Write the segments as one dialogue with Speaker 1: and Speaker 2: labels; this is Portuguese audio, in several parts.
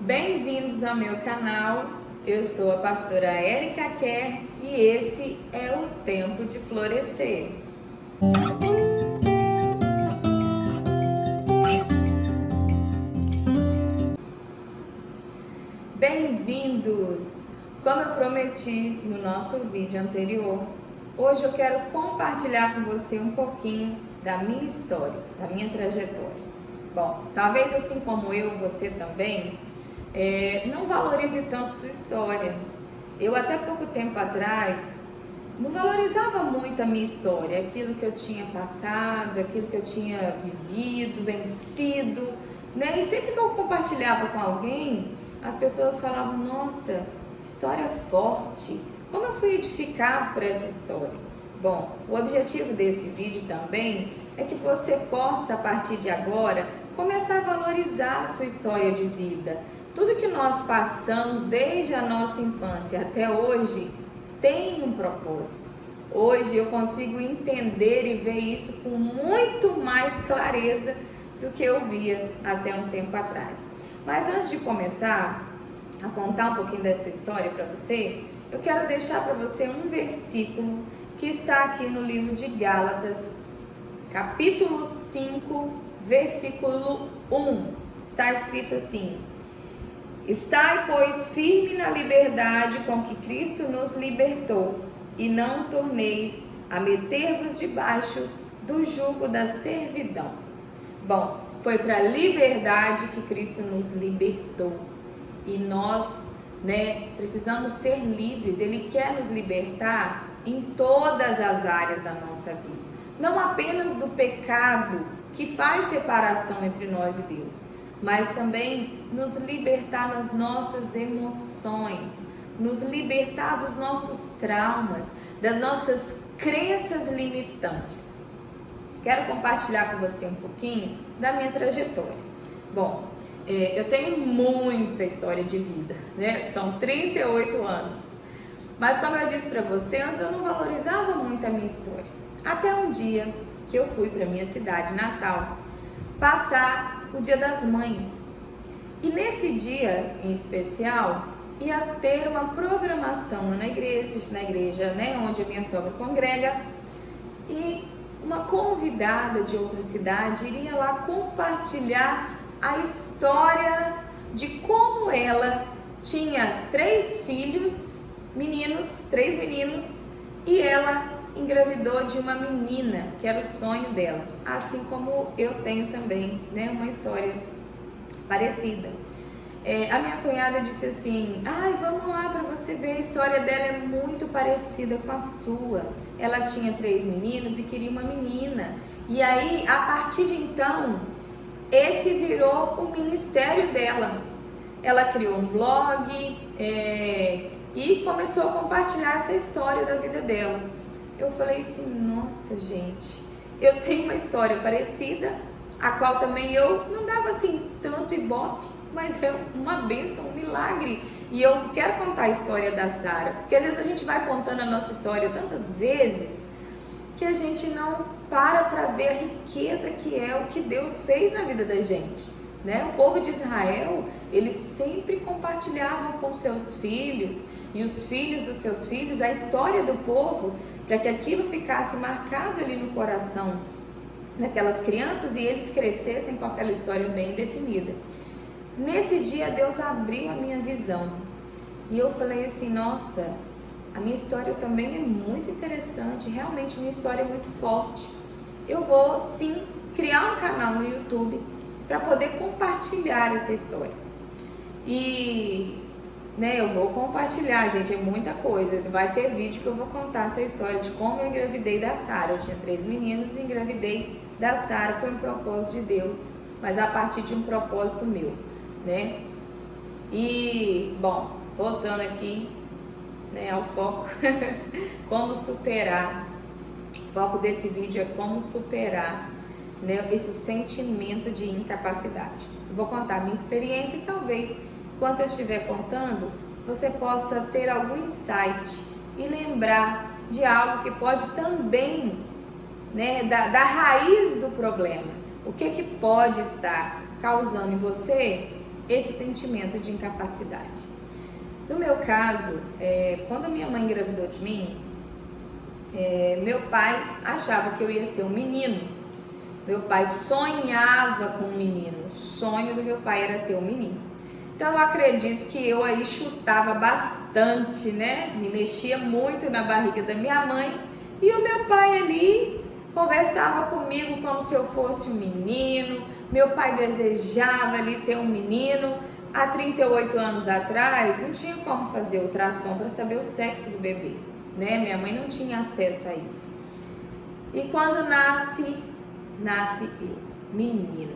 Speaker 1: Bem-vindos ao meu canal. Eu sou a pastora Érica Kerr e esse é o Tempo de Florescer. Bem-vindos! Como eu prometi no nosso vídeo anterior, hoje eu quero compartilhar com você um pouquinho da minha história, da minha trajetória. Bom, talvez assim como eu, você também, não valorize tanto sua história. Eu até pouco tempo atrás não valorizava muito a minha história, aquilo que eu tinha passado, aquilo que eu tinha vivido, vencido, né? E sempre que eu compartilhava com alguém, as pessoas falavam: nossa, que história forte, como eu fui edificado por essa história. Bom, o objetivo desse vídeo também é que você possa, a partir de agora, começar a valorizar a sua história de vida. Tudo que nós passamos desde a nossa infância até hoje tem um propósito. Hoje eu consigo entender e ver isso com muito mais clareza do que eu via até um tempo atrás. Mas antes de começar a contar um pouquinho dessa história para você, eu quero deixar para você um versículo que está aqui no livro de Gálatas, capítulo 5, versículo 1. Está escrito assim: estai, pois, firme na liberdade com que Cristo nos libertou, e não torneis a meter-vos debaixo do jugo da servidão. Bom, foi para a liberdade que Cristo nos libertou. E nós, precisamos ser livres. Ele quer nos libertar em todas as áreas da nossa vida. Não apenas do pecado que faz separação entre nós e Deus, mas também nos libertar nas nossas emoções, nos libertar dos nossos traumas, das nossas crenças limitantes. Quero compartilhar com você um pouquinho da minha trajetória. Bom, eu tenho muita história de vida, São 38 anos. Mas como eu disse para você, antes eu não valorizava muito a minha história. Até um dia que eu fui para minha cidade natal passar o Dia das Mães. E nesse dia em especial ia ter uma programação na igreja, onde a minha sogra congrega, e uma convidada de outra cidade iria lá compartilhar a história de como ela tinha 3 filhos, três meninos, e ela engravidou de uma menina, que era o sonho dela, assim como eu tenho também, uma história parecida. A minha cunhada disse assim: vamos lá para você ver, a história dela é muito parecida com a sua. Ela tinha 3 meninos e queria uma menina. E aí, a partir de então, esse virou o ministério dela. Ela criou um blog e começou a compartilhar essa história da vida dela. Eu falei assim: nossa, gente, eu tenho uma história parecida, a qual também eu não dava assim tanto ibope, mas é uma bênção, um milagre. E eu quero contar a história da Sara, porque às vezes a gente vai contando a nossa história tantas vezes que a gente não para ver a riqueza que é o que Deus fez na vida da gente, O povo de Israel, eles sempre compartilhavam com seus filhos e os filhos dos seus filhos a história do povo, para que aquilo ficasse marcado ali no coração daquelas crianças e eles crescessem com aquela história bem definida. Nesse dia Deus abriu a minha visão e eu falei assim: nossa, a minha história também é muito interessante, realmente uma história muito forte. Eu vou sim criar um canal no YouTube para poder compartilhar essa história. E eu vou compartilhar, gente, é muita coisa. Vai ter vídeo que eu vou contar essa história de como eu engravidei da Sara. Eu tinha 3 meninos e engravidei da Sara. Foi um propósito de Deus, mas a partir de um propósito meu, E, bom, voltando aqui, ao foco, como superar. O foco desse vídeo é como superar, esse sentimento de incapacidade. Eu vou contar a minha experiência e talvez, enquanto eu estiver contando, você possa ter algum insight e lembrar de algo que pode também, da raiz do problema. O que pode estar causando em você esse sentimento de incapacidade. No meu caso, quando a minha mãe engravidou de mim, meu pai achava que eu ia ser um menino. Meu pai sonhava com um menino. O sonho do meu pai era ter um menino. Então eu acredito que eu aí chutava bastante, né? Me mexia muito na barriga da minha mãe. E o meu pai ali conversava comigo como se eu fosse um menino. Meu pai desejava ali ter um menino. Há 38 anos atrás, não tinha como fazer ultrassom para saber o sexo do bebê, né? Minha mãe não tinha acesso a isso. E quando nasce eu, menina,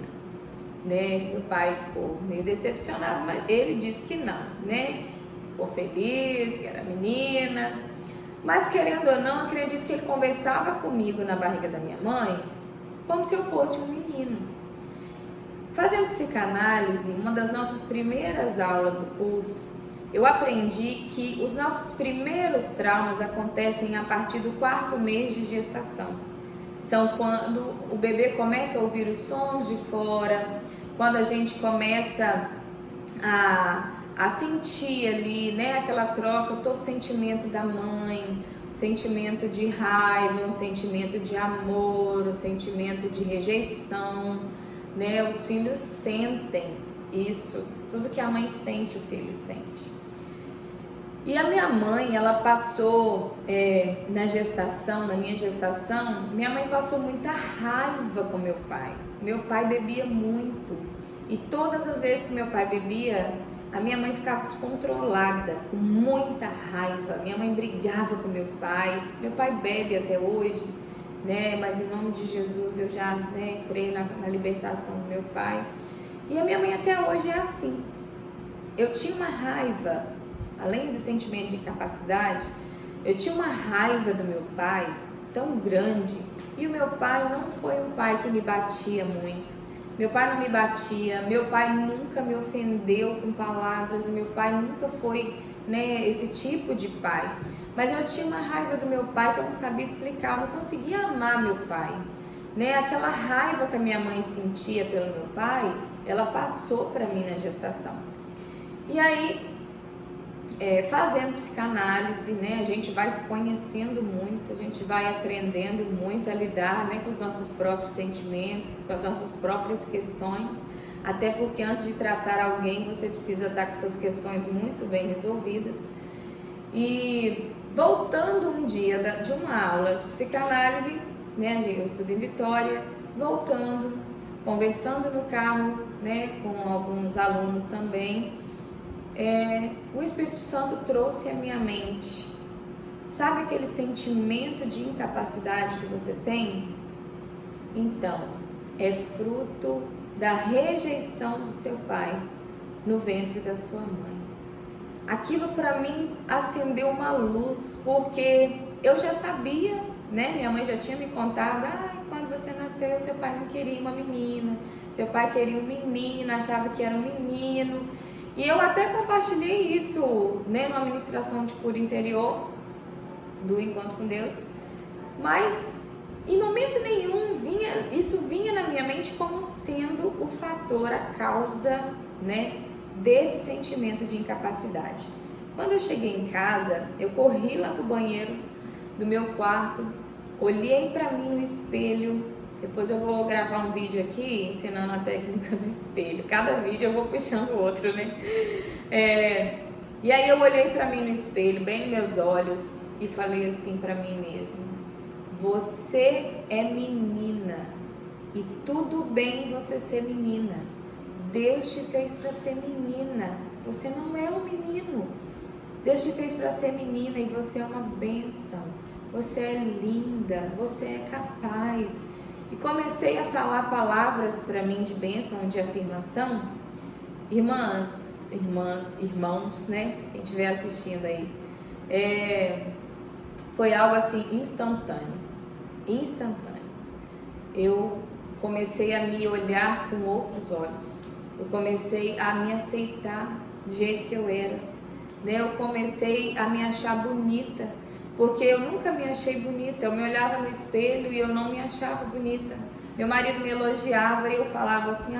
Speaker 1: né? Meu pai ficou meio decepcionado, mas ele disse que não, né? Ficou feliz, que era menina. Mas querendo ou não, acredito que ele conversava comigo na barriga da minha mãe como se eu fosse um menino. Fazendo psicanálise, uma das nossas primeiras aulas do curso, eu aprendi que os nossos primeiros traumas acontecem a partir do 4º mês de gestação. São quando o bebê começa a ouvir os sons de fora, quando a gente começa a sentir ali, né, aquela troca, todo o sentimento da mãe, sentimento de raiva, um sentimento de amor, um sentimento de rejeição, né? Os filhos sentem isso, tudo que a mãe sente, o filho sente. E a minha mãe, ela passou na minha gestação, minha mãe passou muita raiva com meu pai. Meu pai bebia muito e todas as vezes que meu pai bebia, a minha mãe ficava descontrolada, com muita raiva. Minha mãe brigava com meu pai bebe até hoje, né? Mas em nome de Jesus eu já, né, creio na libertação do meu pai. E a minha mãe até hoje é assim. Eu tinha uma raiva, além do sentimento de incapacidade, eu tinha uma raiva do meu pai tão grande. E o meu pai não foi um pai que me batia muito. Meu pai não me batia, meu pai nunca me ofendeu com palavras, meu pai nunca foi, né, esse tipo de pai. Mas eu tinha uma raiva do meu pai que eu não sabia explicar, eu não conseguia amar meu pai, né? Aquela raiva que a minha mãe sentia pelo meu pai, ela passou para mim na gestação. E aí, fazendo psicanálise, né, a gente vai se conhecendo muito, a gente vai aprendendo muito a lidar, né, com os nossos próprios sentimentos, com as nossas próprias questões, até porque antes de tratar alguém, você precisa estar com suas questões muito bem resolvidas. E voltando um dia de uma aula de psicanálise, né, eu estudo em Vitória, voltando, conversando no carro, né, com alguns alunos também, o Espírito Santo trouxe à minha mente, sabe aquele sentimento de incapacidade que você tem? Então, é fruto da rejeição do seu pai no ventre da sua mãe. Aquilo para mim acendeu uma luz, porque eu já sabia, né? Minha mãe já tinha me contado, quando você nasceu, seu pai não queria uma menina, seu pai queria um menino, achava que era um menino. E eu até compartilhei isso, né, numa ministração de cura interior do Encontro com Deus, mas em momento nenhum isso vinha na minha mente como sendo o fator, a causa, né, desse sentimento de incapacidade. Quando eu cheguei em casa, eu corri lá pro banheiro do meu quarto, olhei para mim no espelho. Depois eu vou gravar um vídeo aqui ensinando a técnica do espelho. Cada vídeo eu vou puxando o outro, né? E aí eu olhei para mim no espelho, bem nos meus olhos, e falei assim para mim mesma: você é menina e tudo bem você ser menina. Deus te fez para ser menina. Você não é um menino. Deus te fez para ser menina e você é uma bênção. Você é linda, você é capaz. E comecei a falar palavras para mim de bênção, de afirmação. Irmãos, né? Quem estiver assistindo aí. Foi algo assim instantâneo. Eu comecei a me olhar com outros olhos. Eu comecei a me aceitar do jeito que eu era. Né? Eu comecei a me achar bonita. Porque eu nunca me achei bonita, eu me olhava no espelho e eu não me achava bonita. Meu marido me elogiava e eu falava assim,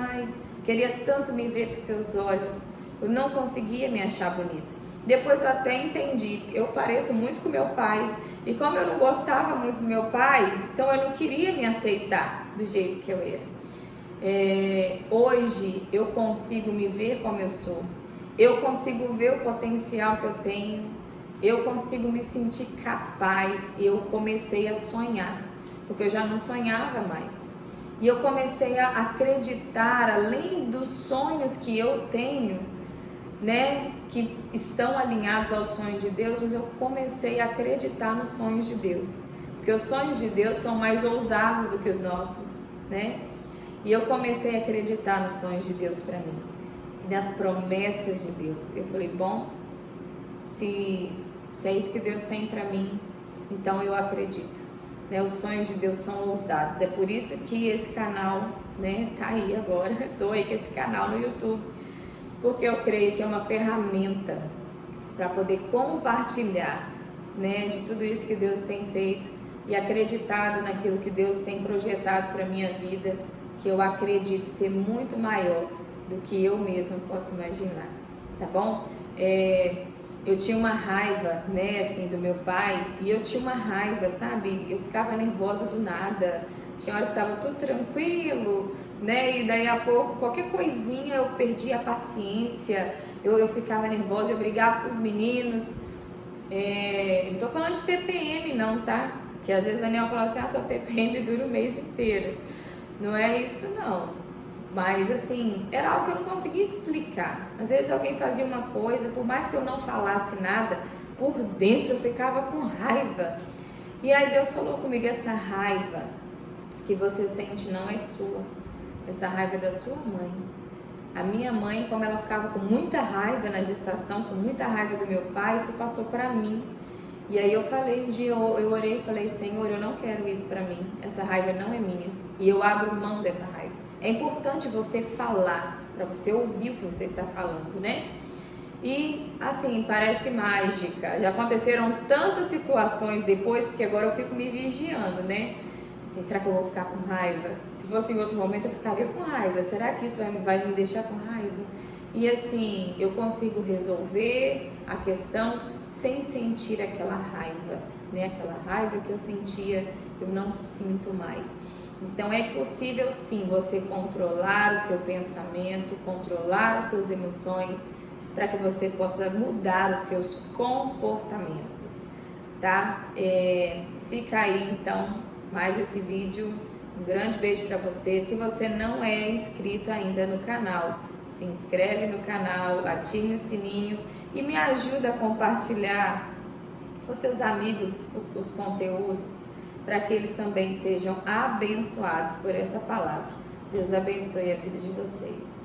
Speaker 1: queria tanto me ver com seus olhos, eu não conseguia me achar bonita. Depois eu até entendi, eu pareço muito com meu pai, e como eu não gostava muito do meu pai, então eu não queria me aceitar do jeito que eu era. Hoje eu consigo me ver como eu sou, eu consigo ver o potencial que eu tenho, eu consigo me sentir capaz. Eu comecei a sonhar, porque eu já não sonhava mais. E eu comecei a acreditar, além dos sonhos que eu tenho, né, que estão alinhados aos sonhos de Deus, mas eu comecei a acreditar nos sonhos de Deus, porque os sonhos de Deus são mais ousados do que os nossos, né? E eu comecei a acreditar nos sonhos de Deus para mim, nas promessas de Deus. Eu falei, bom, se é isso que Deus tem para mim, então eu acredito, né? Os sonhos de Deus são ousados. É por isso que esse canal, né, tá aí agora. Estou aí com esse canal no YouTube, porque eu creio que é uma ferramenta para poder compartilhar, né, de tudo isso que Deus tem feito e acreditado naquilo que Deus tem projetado para minha vida, que eu acredito ser muito maior do que eu mesma posso imaginar, tá bom? Eu tinha uma raiva, né, assim, do meu pai, e eu tinha uma raiva, sabe? Eu ficava nervosa do nada, tinha hora que tava tudo tranquilo, né, e daí a pouco, qualquer coisinha eu perdia a paciência, eu ficava nervosa, eu brigava com os meninos. Não tô falando de TPM não, tá? Que às vezes a Daniel fala assim, sua TPM dura o mês inteiro. Não é isso não, mas assim, era algo que eu não conseguia explicar. Às vezes alguém fazia uma coisa, por mais que eu não falasse nada, por dentro eu ficava com raiva. E aí Deus falou comigo, essa raiva que você sente não é sua, essa raiva é da sua mãe. A minha mãe, como ela ficava com muita raiva na gestação, com muita raiva do meu pai, isso passou para mim. E aí eu falei, um dia eu orei e falei, Senhor, eu não quero isso para mim, essa raiva não é minha, e eu abro mão dessa raiva. É importante você falar, para você ouvir o que você está falando, né? E assim, parece mágica, já aconteceram tantas situações depois, porque agora eu fico me vigiando, né? Assim, será que eu vou ficar com raiva? Se fosse em outro momento eu ficaria com raiva, será que isso vai me deixar com raiva? E assim, eu consigo resolver a questão sem sentir aquela raiva, né? Aquela raiva que eu sentia, eu não sinto mais. Então é possível sim você controlar o seu pensamento, controlar as suas emoções, para que você possa mudar os seus comportamentos, tá? Fica aí então mais esse vídeo. Um grande beijo para você. Se você não é inscrito ainda no canal, se inscreve no canal, ative o sininho e me ajuda a compartilhar com seus amigos os conteúdos, para que eles também sejam abençoados por essa palavra. Deus abençoe a vida de vocês.